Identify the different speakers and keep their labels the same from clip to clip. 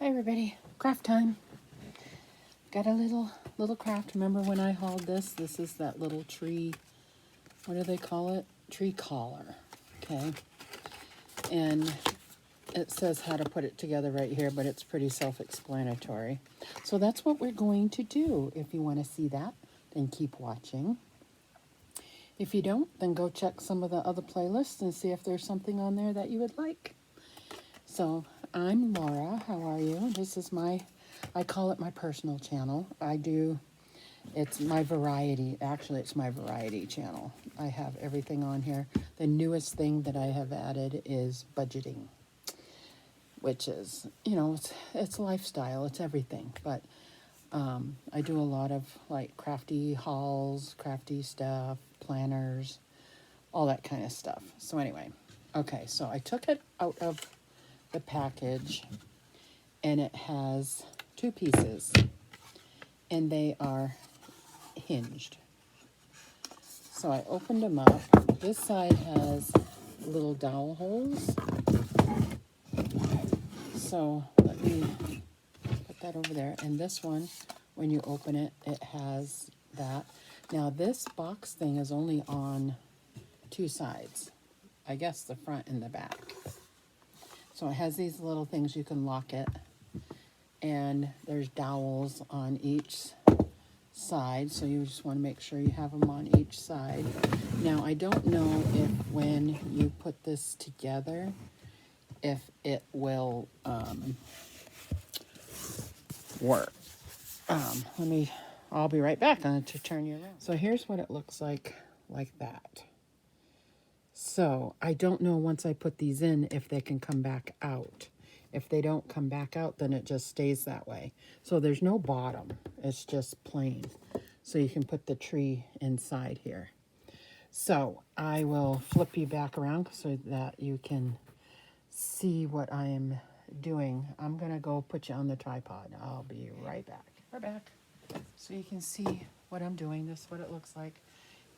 Speaker 1: Hi everybody, craft time. Got a little craft. Remember when I hauled this? This is that little tree, what do they call it? Tree collar, okay? And it says how to put it together right here, but it's pretty self-explanatory. So that's what we're going to do. If you want to see that, then keep watching. If you don't, then go check some of the other playlists and see if there's something on there that you would like. So I'm Laura. How are you? This is I call it my personal channel. It's my variety. Actually, it's my variety channel. I have everything on here. The newest thing that I have added is budgeting, which is, it's lifestyle. It's everything. But I do a lot of like crafty hauls, crafty stuff, planners, all that kind of stuff. So anyway, okay, so I took it out of the package and it has two pieces and they are hinged. So I opened them up. This side has little dowel holes. So let me put that over there. And this one, when you open it, it has that. Now this box thing is only on two sides. I guess the front and the back. So it has these little things you can lock it. And there's dowels on each side. So you just want to make sure you have them on each side. Now I don't know if when you put this together, if it will work. I'll be right back. I'm going to turn you around. So here's what it looks like that. So I don't know once I put these in if they can come back out. If they don't come back out, then it just stays that way. So there's no bottom. It's just plain. So you can put the tree inside here. So I will flip you back around so that you can see what I am doing. I'm going to go put you on the tripod. I'll be right back. We're back. So you can see what I'm doing. This is what it looks like.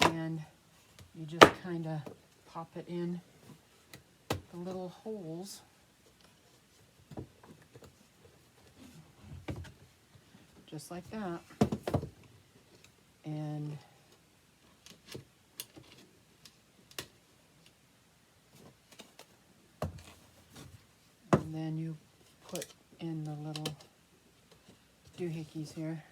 Speaker 1: And you just kind of pop it in the little holes. Just like that. And then you put in the little doohickeys here,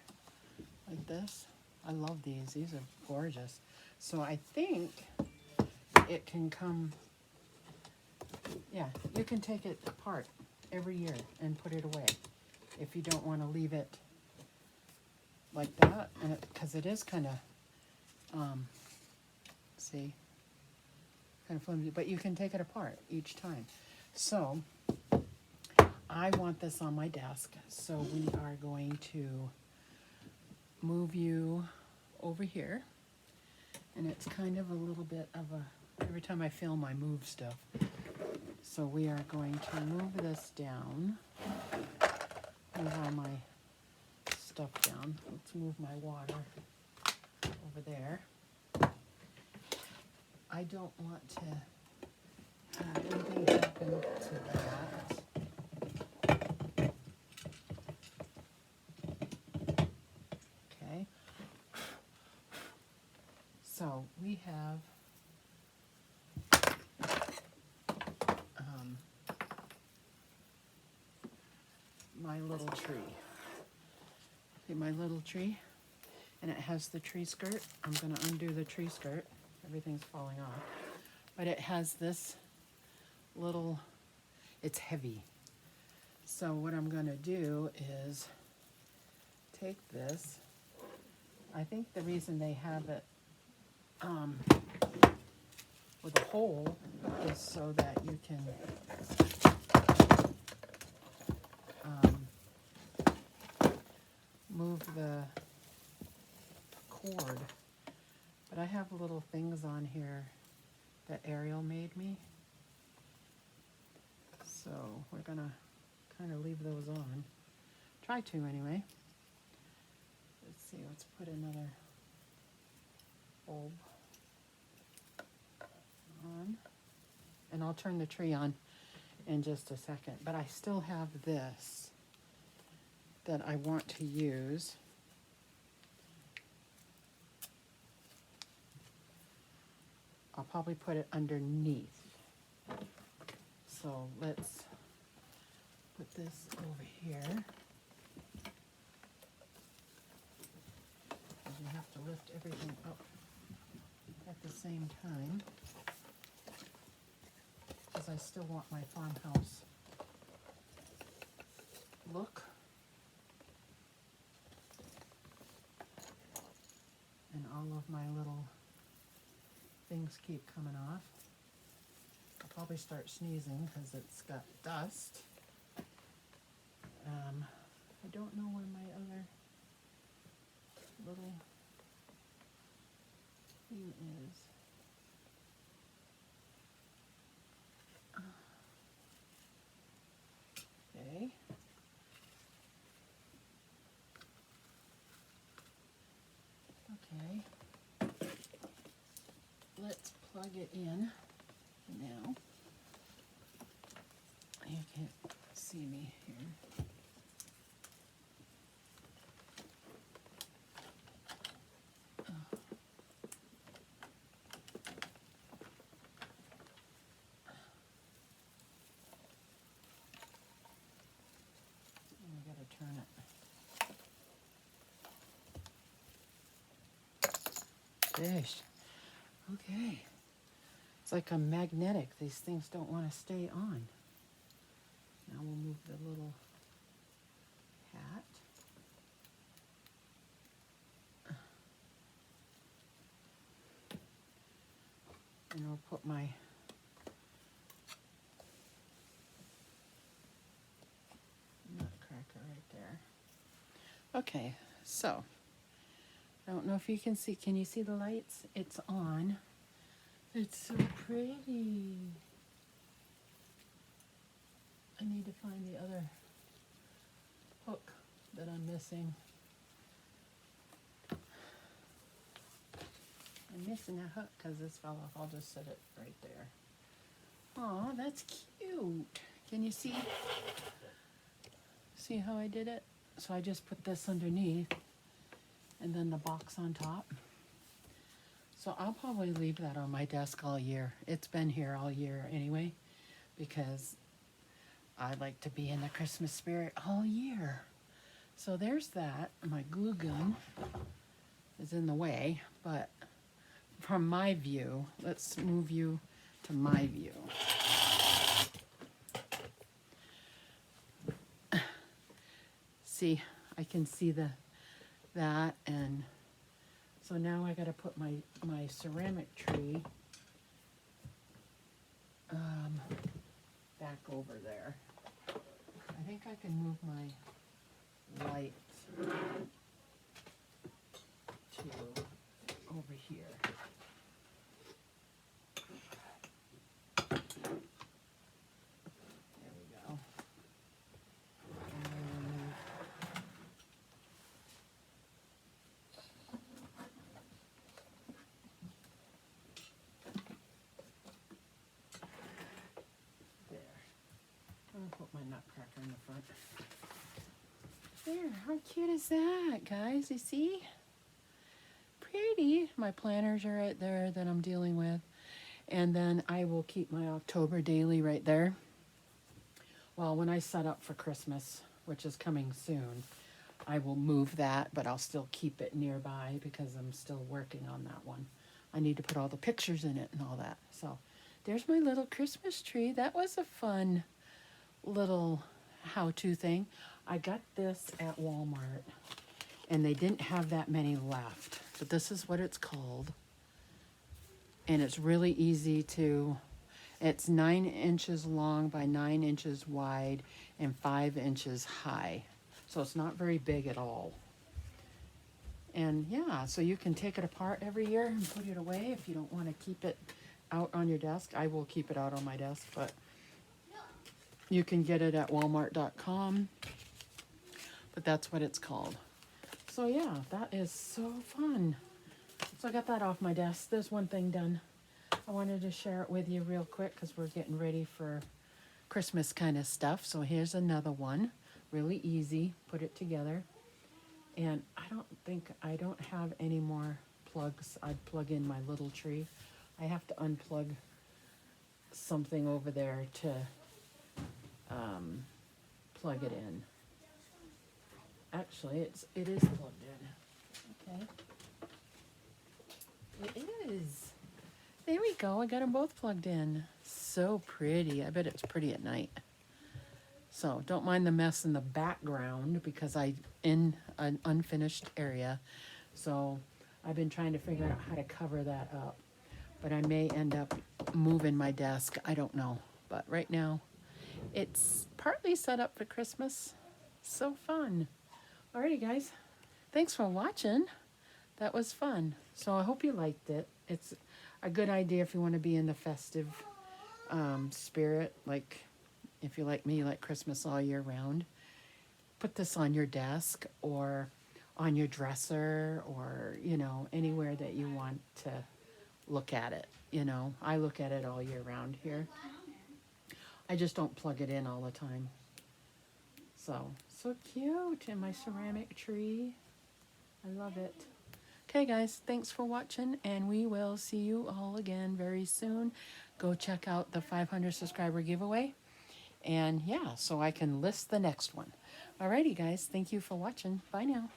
Speaker 1: like this. I love these. These are gorgeous. So I think it can come, yeah, you can take it apart every year and put it away if you don't want to leave it like that. And because it is kind of, see, kind of flimsy, but you can take it apart each time. So I want this on my desk, so we are going to move you over here. And it's kind of a little bit of every time I film, I move stuff. So we are going to move this down, move all my stuff down. Let's move my water over there. I don't want to have anything happen to that. Okay. So we have my little tree. See my little tree? And it has the tree skirt. I'm going to undo the tree skirt. Everything's falling off. But it has this little, it's heavy. So what I'm going to do is take this. I think the reason they have it with a hole is so that you can move the cord. But I have little things on here that Ariel made me. So we're going to kind of leave those on. Try to anyway. Let's see, let's put another bulb on. And I'll turn the tree on in just a second. But I still have this. that I want to use. I'll probably put it underneath. So let's put this over here. Because you have to lift everything up at the same time. Because I still want my farmhouse look. And all of my little things keep coming off. I'll probably start sneezing because it's got dust. I don't know where my other little thing is. Okay. Okay. Let's plug it in now. You can't see me here. I gotta turn it. Fish. Okay. It's like a magnetic. These things don't want to stay on. Now we'll move the little hat. And I'll put my nutcracker right there. Okay, so I don't know if you can see. Can you see the lights? It's on. It's so pretty. I need to find the other hook that I'm missing. I'm missing a hook because this fell off. I'll just set it right there. Aw, that's cute. Can you see? See how I did it? So I just put this underneath and then the box on top. So I'll probably leave that on my desk all year. It's been here all year anyway because I like to be in the Christmas spirit all year. So there's that. My glue gun is in the way, but from my view, let's move you to my view. See, I can see that, and so now I gotta put my ceramic tree back over there. I think I can move my lights to over here. There we go. And then move there. I'm gonna put my nutcracker in the front. There, how cute is that, guys? You see? Pretty. My planners are right there that I'm dealing with. And then I will keep my October daily right there. Well, when I set up for Christmas, which is coming soon, I will move that, but I'll still keep it nearby because I'm still working on that one. I need to put all the pictures in it and all that. So there's my little Christmas tree. That was a fun little how-to thing. I got this at Walmart and they didn't have that many left, but this is what it's called. And it's really easy to, it's 9 inches long by 9 inches wide and 5 inches high. So it's not very big at all. And yeah, so you can take it apart every year and put it away if you don't want to keep it out on your desk. I will keep it out on my desk, but you can get it at walmart.com. But that's what it's called. So yeah, that is so fun. So I got that off my desk. There's one thing done. I wanted to share it with you real quick because we're getting ready for Christmas kind of stuff. So here's another one. Really easy. Put it together. And I don't have any more plugs. I'd plug in my little tree. I have to unplug something over there to plug it in. Actually, it is plugged in. Okay. It is. There we go. I got them both plugged in. So pretty. I bet it's pretty at night. So don't mind the mess in the background because I'm in an unfinished area. So I've been trying to figure out how to cover that up. But I may end up moving my desk. I don't know. But right now, it's partly set up for Christmas. So fun. Alrighty, guys. Thanks for watching. That was fun. So I hope you liked it. It's a good idea if you want to be in the festive spirit. Like if you like me, you like Christmas all year round. Put this on your desk or on your dresser or, you know, anywhere that you want to look at it. You know, I look at it all year round here. I just don't plug it in all the time. So cute. And my ceramic tree. I love it. Okay, guys, thanks for watching, and we will see you all again very soon. Go check out the 500 subscriber giveaway. And yeah, so I can list the next one. Alrighty, guys, thank you for watching. Bye now.